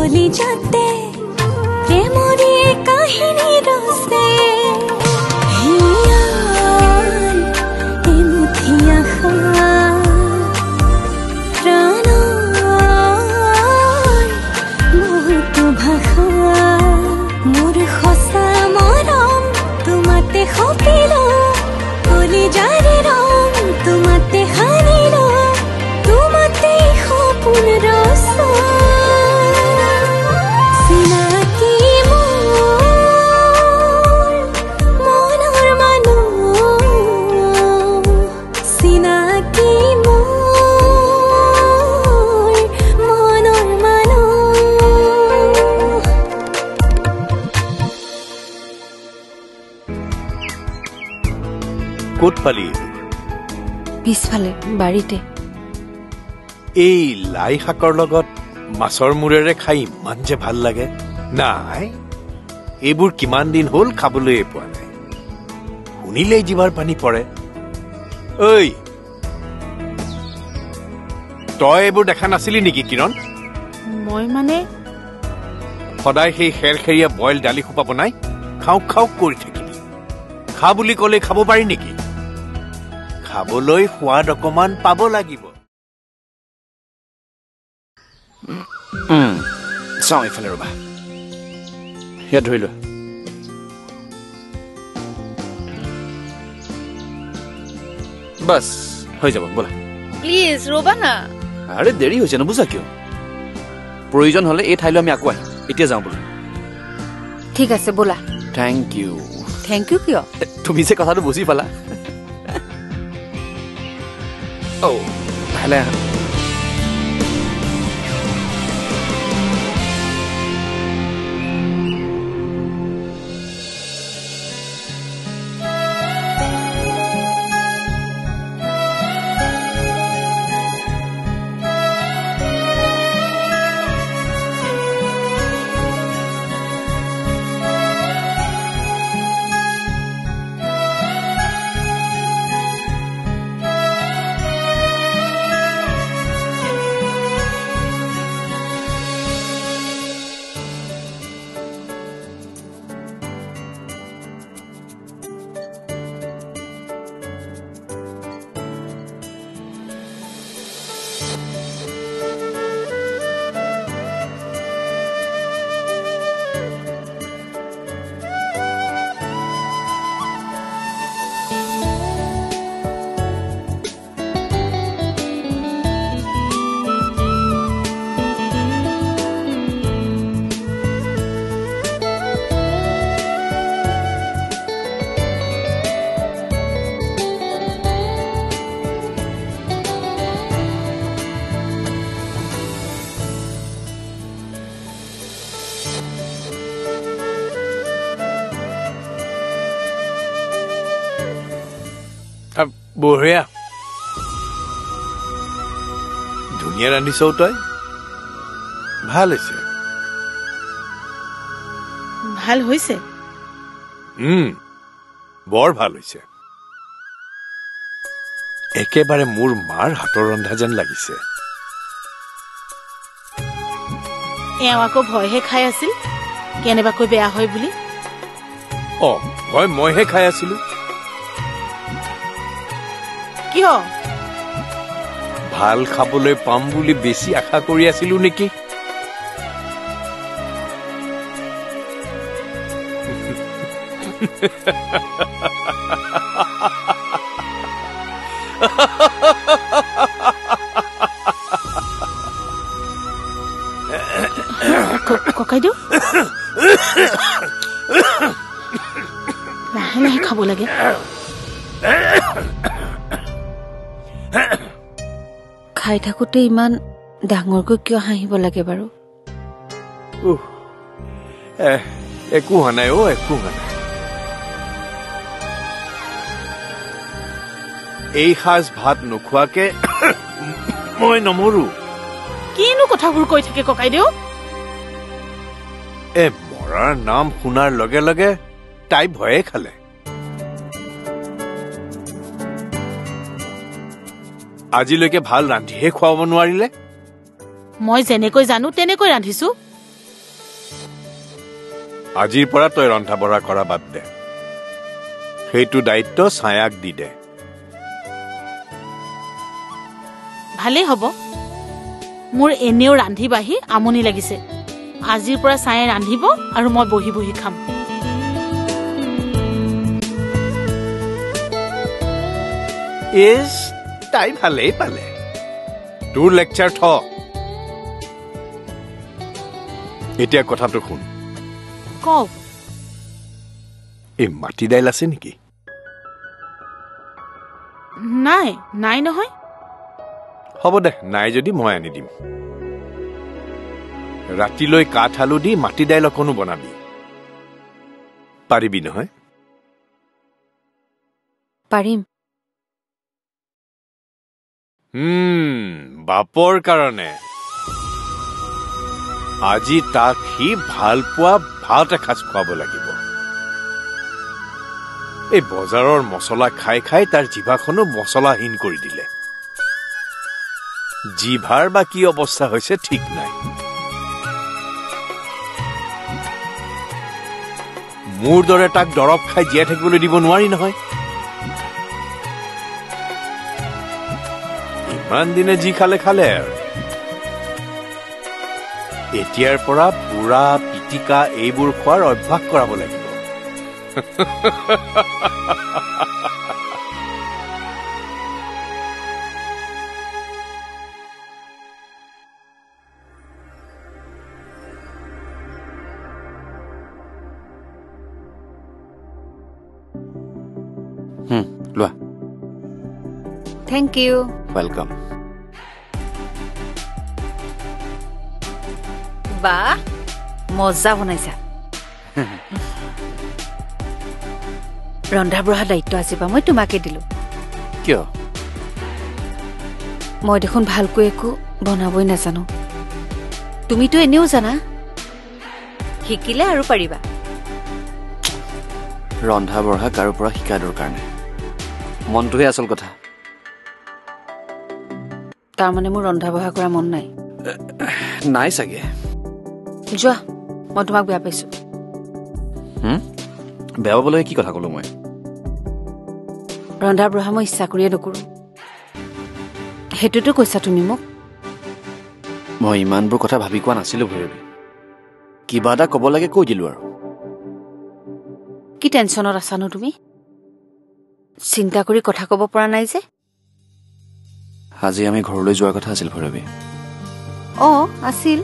কলি যাতে প্ৰেমৰে কাহিনী ৰসে হিয়াল এমুঠি আশা প্ৰাণৰ বহুতো ভাষা মোৰ সঁচা মৰম তোমাতে সপিলো কলি যাৰে ৰং তোমাতে হানিলো তোমাতে সপোন ৰস চিনাকি মোৰ মনৰ মানুহ চিনাকি মোৰ মনৰ মানুহ ক'ত পালি পিছফালে বাৰীতে এই লাই শাকৰ লগত মাছৰ মূৰেৰে খাই ইমান যে ভাল লাগে নাই এইবোৰ কিমান দিন হ'ল খাবলৈ পোৱা নাই শুনিলেই জিভাৰ পানী পৰে ঐ তই এইবোৰ দেখা নাছিলি নেকি কিৰণ মই মানে সদায় সেই খেৰখেৰীয়া বইল দালি সোপা বনাই খাওঁ খাওঁ কৰি থাকিবি খা বুলি ক'লে খাব পাৰি নেকি খাবলৈ সোৱাদ অকমান পাব লাগিব চাওঁ এইফালে ৰবা ইয়াত ধৰি লোৱা বাছ হৈ যাব ব'লা প্লিজ ৰবা না আৰে দেৰি হৈছে নুবুজা কিয় প্ৰয়োজন হ'লে এই ঠাইলৈ আমি আকৌ আহিম এতিয়া যাওঁ বোলো ঠিক আছে ব'লা থেংক ইউ কিয় তুমি যে কথাটো বুজি পালা ভালে আহা বঢ়িয়া ধুনীয়া ৰান্ধিছ তই ভাল হৈছে ভাল হৈছে বৰ ভাল হৈছে একেবাৰে মোৰ মাৰ হাতৰ ৰন্ধা যেন লাগিছে এওঁ আকৌ ভয়হে খাই আছিল কেনেবাকৈ বেয়া হয় বুলি ভয় মইহে খাই আছিলো কিয় ভাল খাবলৈ পাম বুলি বেছি আশা কৰি আছিলো নেকি ককাইদেউ লাহে লাহে খাব লাগে খাই থাকোতে ইমান ডাঙৰকৈ কিয় হাঁহিব লাগে বাৰু একো হোৱা নাই একো হোৱা নাই এই সাজ ভাত নোখোৱাকে মই নমৰো কিনো কথাবোৰ কৈ থাকে ককাইদেউ মৰাৰ নাম শুনাৰ লগে লগে তাই ভয়ে খালে আজিলৈকে ভাল ৰান্ধিহে খুৱাব নোৱাৰিলে মই যেনেকৈ জানো তেনেকৈ ৰান্ধিছো আজিৰ পৰা তই ৰন্ধা বঢ়া কৰা বাদ দে সেইটো দায়িত্ব ছায়াক দি দে ভালেই হ'ব মোৰ এনেও ৰান্ধি বাঢ়ি আমনি লাগিছে আজিৰ পৰা ছায়াই ৰান্ধিব আৰু মই বহি বহি খাম ইজ তাই ভালেই পালে তোৰ লেকচাৰ থ এতিয়া কথাটো শুন কওক এই মাটি দাইল আছে নেকি নাই নাই নহয় হ'ব দে নাই যদি মই আনি দিম ৰাতিলৈ কাঠ আলু দি মাটি দাইল অকণো বনাবি পাৰিবি নহয় পাৰিম বাপৰ কাৰণে আজি তাক সি ভাল পোৱা ভাত এসাঁজ খুৱাব লাগিব এই বজাৰৰ মছলা খাই খাই তাৰ জিভাখনো মছলাহীন কৰি দিলে জিভাৰ বা কি অৱস্থা হৈছে ঠিক নাই মোৰ দৰে তাক দৰৱ খাই জীয়াই থাকিবলৈ দিব নোৱাৰি নহয় ইমান দিনে যি খালে খালে আৰু এতিয়াৰ পৰা পুৰা পিটিকা এইবোৰ খোৱাৰ অভ্যাস কৰাব লাগিব লোৱা থেংক ইউ ৱেলকাম বা মজা বনাইছা ৰন্ধা বঢ়া দায়িত্ব আজিৰ পৰা মই তোমাকে দিলো কিয় মই দেখোন ভালকৈ একো বনাবই নাজানো তুমিতো এনেও জানা শিকিলে আৰু পাৰিবা ৰন্ধা বঢ়া কাৰো পৰা শিকা দৰকাৰ নাই মনটোহে আচল কথা তাৰমানে মোৰ ৰন্ধা বঢ়া কৰা মন নাই নাই চাগে যোৱা মই তোমাক বেয়া পাইছো বেয়া পাবলৈ কি কথা ক'লো মই ৰন্ধা বঢ়া মই ইচ্ছা কৰিয়ে নকৰো সেইটোতো কৈছা তুমি মোক মই ইমানবোৰ কথা ভাবি কোৱা নাছিলো ভৈৰৱী কিবা এটা ক'ব লাগে কৈ দিলো আৰু কি টেনশ্যনত আছানো তুমি চিন্তা কৰি কথা ক'ব পৰা নাই যে আজি আমি ঘৰলৈ যোৱাৰ কথা আছিল ভৈৰৱী আছিল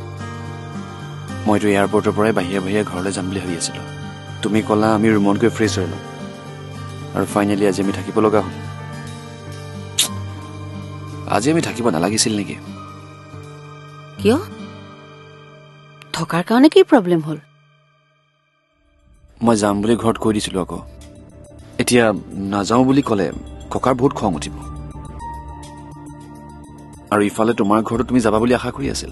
মইতো এয়াৰপৰ্টৰ পৰাই বাহিৰে বাহিৰে ঘৰলৈ যাম বুলি ভাবি আছিলো তুমি ক'লা আমি ৰুমত গৈ ফ্ৰেছ হৈ লওঁ আৰু ফাইনেলি আজি আমি থাকিব লগা হ'ল আজি আমি থাকিব নালাগিছিল নেকি কিয় থকাৰ কাৰণে কি প্ৰব্লেম হ'ল মই যাম বুলি ঘৰত কৈ দিছিলো আকৌ এতিয়া নাযাওঁ বুলি ক'লে ককাৰ বহুত খং উঠিব আৰু ইফালে তোমাৰ ঘৰতো তুমি যাবা বুলি আশা কৰি আছিল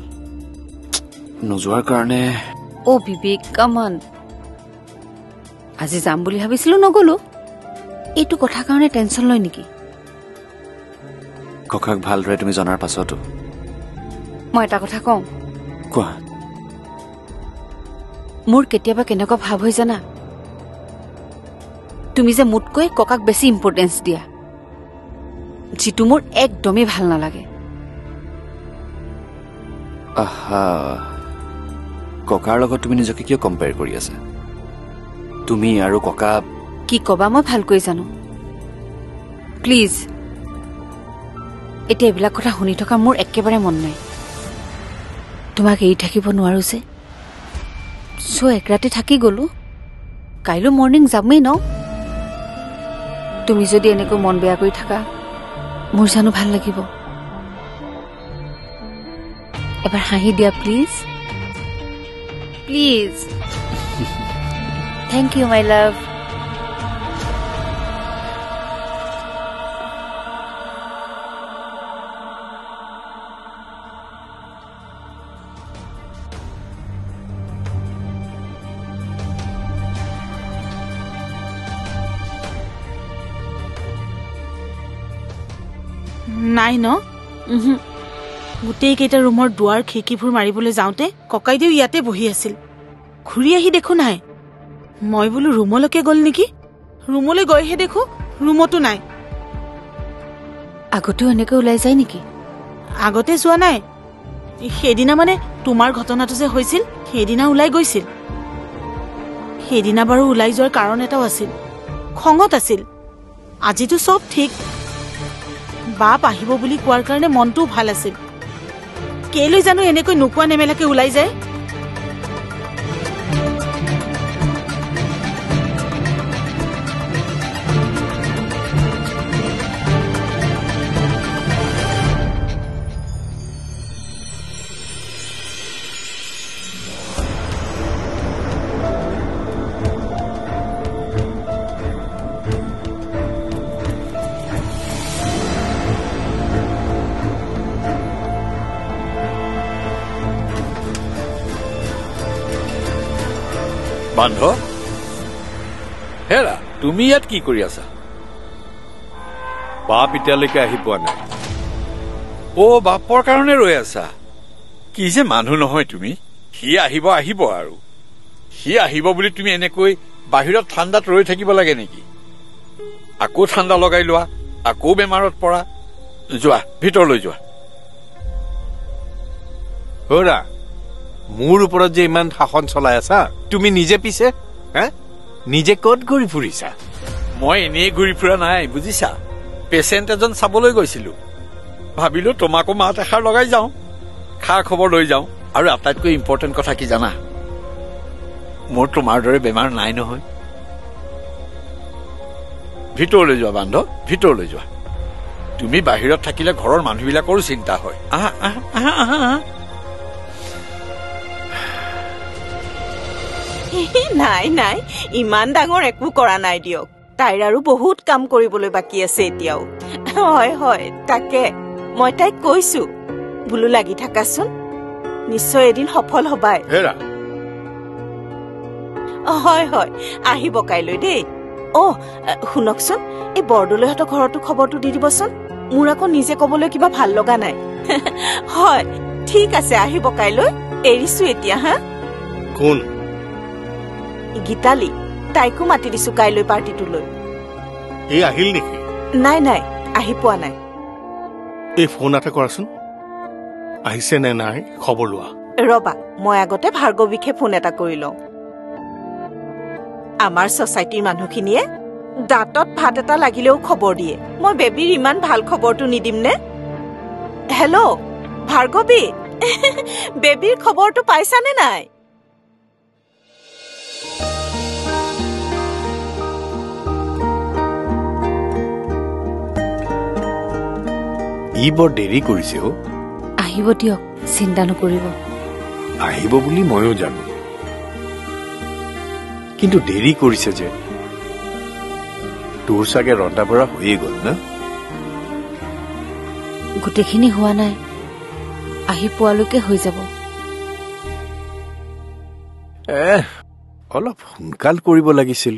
নোযোৱাৰ কাৰণে বিবেক কামান আজি যাম বুলি ভাবিছিলো নগলো এইটো কথা কাৰণে টেনশ্যন লয় নেকি ককাক ভালদৰে তুমি জনাৰ পাছতো মই এটা কথা কওঁ কোৱা মোৰ কেতিয়াবা কেনেকুৱা ভাৱ হৈ জানা তুমি যে মোতকৈ ককাক বেছি ইম্পৰ্টেঞ্চ দিয়া যিটো মোৰ একদমেই ভাল নালাগে আহা ককাৰ লগত তুমি নিজকে কিয় কম্পেয়াৰ কৰি আছা তুমি আৰু ককা কি কবা মই ভালকৈ জানো প্লিজ এতিয়া এইবিলাক কথা শুনি থকা মোৰ একেবাৰে মন নাই তোমাক এৰি থাকিব নোৱাৰো যে এক ৰাতি থাকি গলো কাইলৈ মৰ্ণিং যামেই ন তুমি যদি এনেকৈ মন বেয়া কৰি থাকা মোৰ জানো ভাল লাগিব এবাৰ হাঁহি দিয়া please please thank you my love নাই ন গোটেই কেইটা ৰুমৰ দুৱাৰ খিৰিকীবোৰ মাৰিবলৈ যাওঁতে ককাইদেউ ইয়াতে বহি আছিল ঘূৰি আহি দেখো নাই মই বোলো ৰুমলৈকে গ'ল নেকি ৰুমলৈ গৈহে দেখো ৰুমতো নাই আগতেও এনেকৈ ওলাই যায় নেকি আগতে যোৱা নাই সেইদিনা মানে তোমাৰ ঘটনাটো যে হৈছিল সেইদিনা ওলাই গৈছিল সেইদিনা বাৰু ওলাই যোৱাৰ কাৰণ এটাও আছিল খঙত আছিল আজিতো চব ঠিক বাপ আহিব বুলি কোৱাৰ কাৰণে মনটোও ভাল আছিল কেলৈ জানো এনেকৈ নোকোৱা নেমেলাকে ওলাই যায় বান্ধ হেৰা তুমি ইয়াত কি কৰি আছা বাপ এতিয়ালৈকে আহি পোৱা নাই বাপৰ কাৰণে ৰৈ আছা কি যে মানুহ নহয় তুমি সি আহিব আৰু সি আহিব বুলি তুমি এনেকৈ বাহিৰত ঠাণ্ডাত ৰৈ থাকিব লাগে নেকি আকৌ ঠাণ্ডা লগাই লোৱা আকৌ বেমাৰত পৰা যোৱা ভিতৰলৈ যোৱা হৰা মোৰ ওপৰত যে ইমান শাসন চলাই আছা তুমি নিজে পিছে নিজে ক'ত ঘূৰি ফুৰিছা মই এনেই ঘূৰি ফুৰা নাই বুজিছা পেচেণ্ট এজন চাবলৈ গৈছিলো ভাবিলো তোমাকো মাত এষাৰ লগাই যাওঁ খা খবৰ লৈ যাওঁ আৰু আটাইতকৈ ইম্পৰ্টেণ্ট কথা কি জানা মোৰ তোমাৰ দৰে বেমাৰ নাই নহয় ভিতৰলৈ যোৱা বান্ধৱ ভিতৰলৈ যোৱা তুমি বাহিৰত থাকিলে ঘৰৰ মানুহবিলাকৰো চিন্তা হয় নাই নাই ইমান ডাঙৰ একো কৰা নাই দিয়ক তাইৰ আৰু বহুত কাম কৰিবলৈ বাকী আছে এতিয়াও হয় হয় তাকে মই তাইক কৈছো বোলো লাগি থাকাচোন নিশ্চয় এদিন সফল হবাই হয় হয় আহিব কাইলৈ দেই শুনকচোন এই বৰদলৈহঁতৰ ঘৰতো খবৰটো দি দিবচোন মোৰ আকৌ নিজে কবলৈ কিবা ভাল লগা নাই হয় ঠিক আছে আহিব কাইলৈ এৰিছো এতিয়া হা কোন গীতালি তাইকো মাতি দিছো কাইলৈ পাৰ্টিটোলৈ এই আহিল নেকি নাই নাই আহি পোৱা নাই এই ফোন এটা কৰাচোন আহিছে নে নাই খবৰ লোৱা ৰবা মই আগতে ভাৰ্গৱীকে ফোন এটা কৰি লওঁ আমাৰ ছচাইটিৰ মানুহখিনিয়ে দাঁতত ভাত এটা লাগিলেও খবৰ দিয়ে মই বেবীৰ ইমান ভাল খবৰটো নিদিম নে হেল্ল' ভাৰ্গৱী বেবীৰ খবৰটো পাইছানে নাই ই বৰ দেৰি কৰিছে আহিব দিয়ক চিন্তা নকৰিব আহিব বুলি ময়ো জানো কিন্তু দেৰি কৰিছে যে তোৰ চাগে ৰন্ধা বঢ়া হৈয়ে গ'ল না গোটেইখিনি হোৱা নাই আহি পোৱালৈকে হৈ যাব অলপ সোনকাল কৰিব লাগিছিল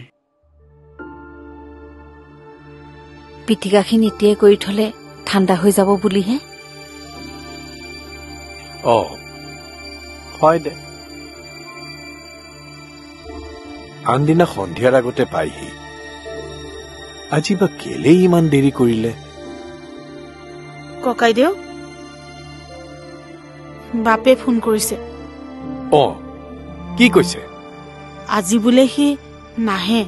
পিটিকাখিনি এতিয়াই কৰি থলে ঠাণ্ডা হৈ যাব বুলিহে হয় দে আনদিনা সন্ধিয়াৰ আগতে পাইহি আজি বা কেলে ইমান দেৰি কৰিলে ককাইদেউ বাপে ফোন কৰিছে কি কৈছে আজি বোলে সি নাহে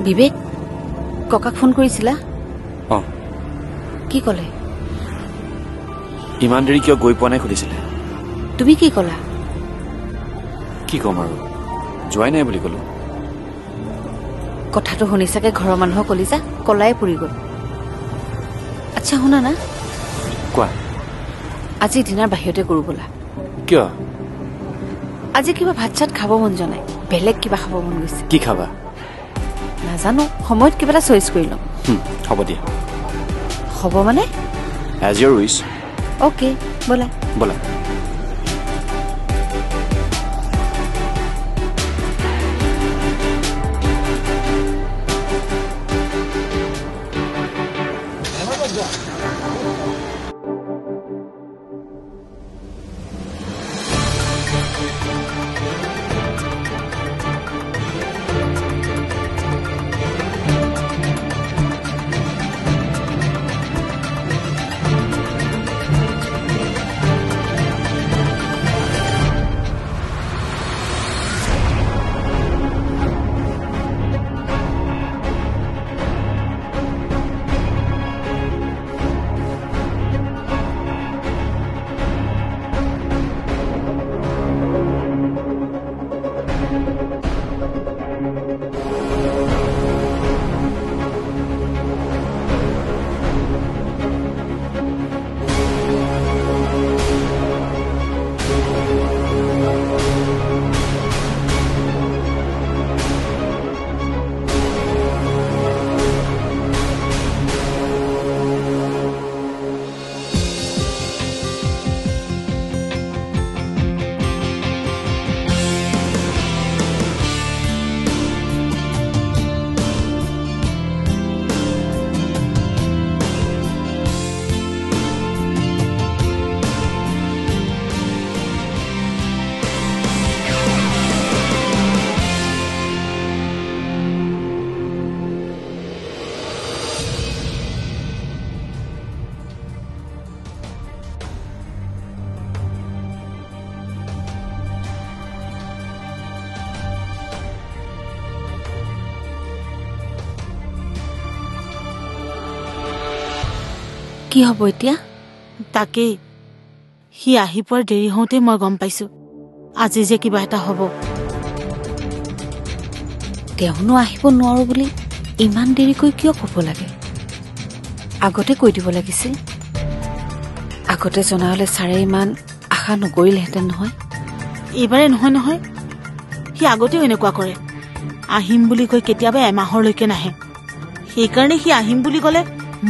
বিবেক ককাক ফোন কৰিছিলা কি ক'লে ইমান দেৰি কিয় গৈ পোৱা নাই সুধিছিলে তুমি কি ক'লা কি ক'ম আৰু যোৱাই নাই বুলি ক'লো কথাটো শুনি চাগে ঘৰৰ মানুহক কলি যা কলাই পৰি গ'ল আচ্ছা শুনা না কোৱা আজি ডিনাৰ বাহিৰতে কৰো ব'লা কিয় আজি কিবা ভাত চাত খাব মন যোৱা নাই বেলেগ কিবা খাব মন গৈছে কি খাবা নাজানো সময়ত কিবা এটা চইচ কৰি ল'ম হ'ব দিয়া হ'ব মানে এজ ইয়ৰ উইচ অ'কে ব'লা ব'লা কি হ'ব এতিয়া তাকেই সি আহি পোৱাৰ দেৰি হওঁতে মই গম পাইছো আজি যে কিবা এটা হ'ব তেওঁনো আহিব নোৱাৰো বুলি ইমান দেৰিকৈ কিয় ক'ব লাগে আগতে কৈ দিব লাগিছিল আগতে জনা হ'লে ছাৰে ইমান আশা নকৰিলেহেঁতেন নহয় এইবাৰে নহয় সি আগতেও এনেকুৱা কৰে আহিম বুলি কৈ কেতিয়াবা এমাহৰলৈকে নাহে সেইকাৰণে সি আহিম বুলি ক'লে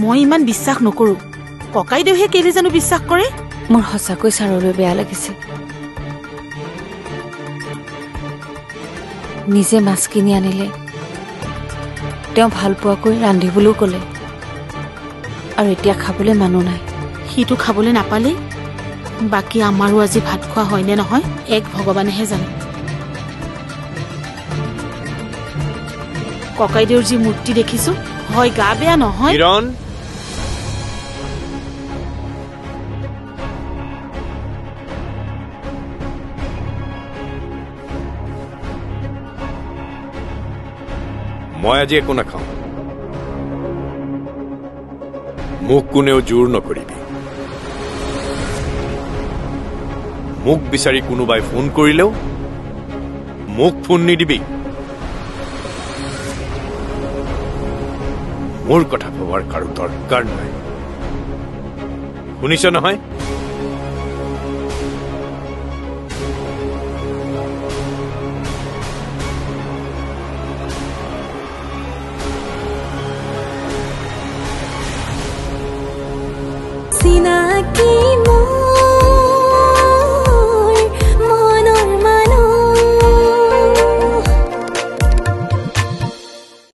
মই ইমান বিশ্বাস নকৰো ককাইদেউহে কেলে জানো বিশ্বাস কৰে মোৰ সঁচাকৈ ছাৰলৈ বেয়া লাগিছে নিজে মাছ কিনি আনিলে তেওঁ ভাল পোৱাকৈ ৰান্ধিবলৈও ক'লে আৰু এতিয়া খাবলৈ মানুহ নাই সিটো খাবলৈ নাপালেই বাকী আমাৰো আজি ভাত খোৱা হয়নে নহয় এক ভগৱানেহে জানে ককাইদেউৰ যি মূৰ্তি দেখিছো হয় গা বেয়া নহয় কিৰণ মই আজি একো নাখাওঁ মোক কোনেও জোৰ নকৰিবি মোক বিচাৰি কোনোবাই ফোন কৰিলেও মোক ফোন নিদিবি মোৰ কথা ভবাৰ কাৰো দৰকাৰ নাই শুনিছ নহয়